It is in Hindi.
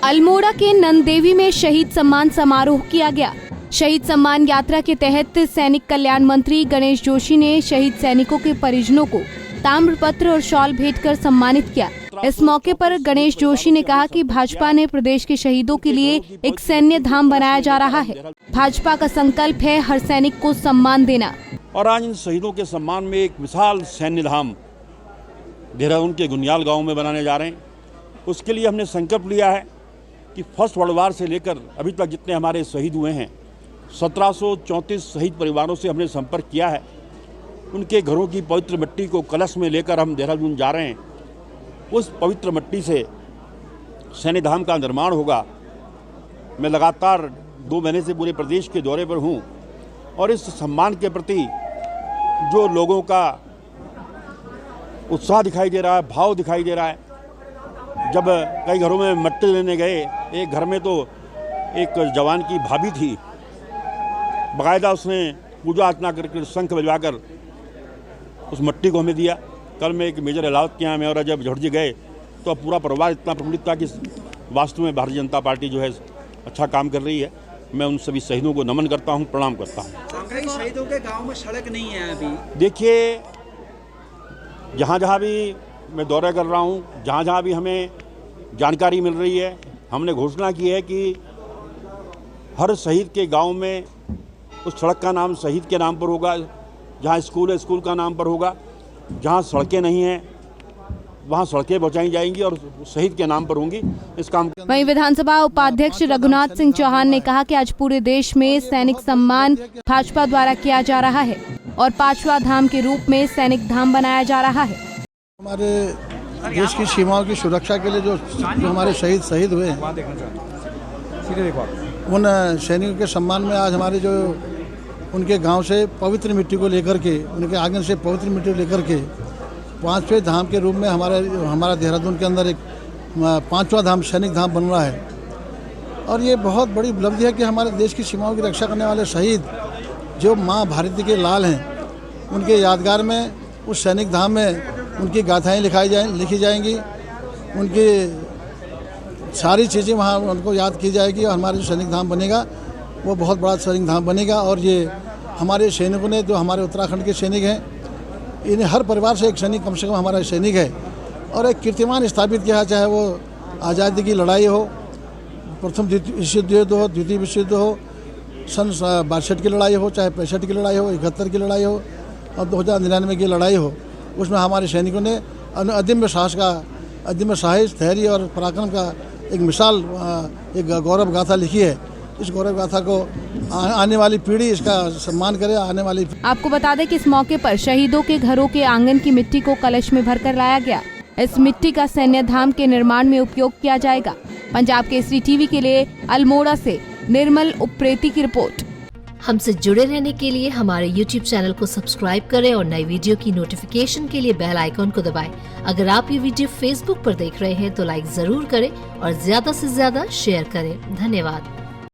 अल्मोड़ा के नंदेवी में शहीद सम्मान समारोह किया गया। शहीद सम्मान यात्रा के तहत सैनिक कल्याण मंत्री गणेश जोशी ने शहीद सैनिकों के परिजनों को ताम्रपत्र और शॉल भेंट कर सम्मानित किया। इस मौके पर गणेश जोशी ने कहा कि भाजपा ने प्रदेश के शहीदों के लिए एक सैन्य धाम बनाया जा रहा है। भाजपा का संकल्प है हर सैनिक को सम्मान देना। और आज इन शहीदों के सम्मान में एक विशाल सैन्य धाम देहरादून के गुनियाल गांव में बनाने जा रहे हैं। उसके लिए हमने संकल्प लिया है कि फर्स्ट वर्ल्ड वार से लेकर अभी तक जितने हमारे शहीद हुए हैं 1734 शहीद परिवारों से हमने संपर्क किया है। उनके घरों की पवित्र मिट्टी को कलश में लेकर हम देहरादून जा रहे हैं। उस पवित्र मिट्टी से सैन्य धाम का निर्माण होगा। मैं लगातार 2 महीने से पूरे प्रदेश के दौरे पर हूँ और इस सम्मान के प्रति जो लोगों का उत्साह दिखाई दे रहा है, भाव दिखाई दे रहा है। जब कई घरों में मिट्टी लेने गए, एक घर में तो एक जवान की भाभी थी, बाकायदा उसने पूजा अर्चना करके शंख बजवाकर उस मिट्टी को हमें दिया। कल मैं एक मेजर अलावत के यहाँ में और जब झुर्जी गए तो पूरा परिवार इतना प्रमुख था कि वास्तव में भारतीय जनता पार्टी जो है अच्छा काम कर रही है। मैं उन सभी शहीदों को नमन करता हूँ, प्रणाम करता हूँ। कई शहीदों के गांव में सड़क नहीं है अभी। देखिए, जहाँ जहाँ भी मैं दौरा कर रहा हूँ, जहाँ जहाँ भी हमें जानकारी मिल रही है, हमने घोषणा की है कि हर शहीद के गांव में उस सड़क का नाम शहीद के नाम पर होगा। जहाँ स्कूल है, स्कूल का नाम पर होगा। जहाँ सड़कें नहीं हैं वहाँ सड़कें पहुँचाई जाएंगी और शहीद के नाम पर होंगी। इस काम वहीं विधानसभा उपाध्यक्ष रघुनाथ सिंह चौहान ने कहा कि आज पूरे देश में सैनिक सम्मान भाजपा द्वारा किया जा रहा है और 5वां धाम के रूप में सैनिक धाम बनाया जा रहा है। हमारे देश की सीमाओं की सुरक्षा के लिए जो हमारे शहीद हुए हैं, उन सैनिकों के सम्मान में आज हमारे जो उनके गांव से पवित्र मिट्टी को लेकर के, उनके आंगन से पवित्र मिट्टी को लेकर के 5वें धाम के रूप में हमारा देहरादून के अंदर एक 5वां धाम सैनिक धाम बन रहा है। और ये बहुत बड़ी उपलब्धि है कि हमारे देश की सीमाओं की रक्षा करने वाले शहीद जो माँ भारती के लाल हैं, उनके यादगार में उस सैनिक धाम में उनकी गाथाएँ लिखी जाएंगी। उनकी सारी चीज़ें वहाँ उनको याद की जाएगी और हमारा जो सैनिक धाम बनेगा वो बहुत बड़ा सैनिक धाम बनेगा। और ये हमारे सैनिकों ने, जो हमारे उत्तराखंड के सैनिक हैं, इन्हें हर परिवार से एक सैनिक कम से कम हमारा सैनिक है और एक कीर्तिमान स्थापित किया, चाहे वो आज़ादी की लड़ाई हो, प्रथम विश्व युद्ध हो, द्वितीय विश्व युद्ध हो, सन 62 की लड़ाई हो, चाहे 65 की लड़ाई हो, 71 की लड़ाई हो और 2099 की लड़ाई हो। उसमें हमारे सैनिकों ने अदम्य साहस, धैर्य और पराक्रम का एक मिसाल, एक गौरव गाथा लिखी है। इस गौरव गाथा को आने वाली पीढ़ी इसका सम्मान करे। आने वाली आपको बता दें कि इस मौके पर शहीदों के घरों के आंगन की मिट्टी को कलश में भरकर लाया गया। इस मिट्टी का सैन्य धाम के निर्माण में उपयोग किया जाएगा। पंजाब केसरी टीवी के लिए अल्मोड़ा से निर्मल उप्रेती की रिपोर्ट। हमसे जुड़े रहने के लिए हमारे YouTube चैनल को सब्सक्राइब करें और नई वीडियो की नोटिफिकेशन के लिए बेल आइकॉन को दबाएं। अगर आप ये वीडियो Facebook पर देख रहे हैं तो लाइक जरूर करें और ज्यादा से ज्यादा शेयर करें। धन्यवाद।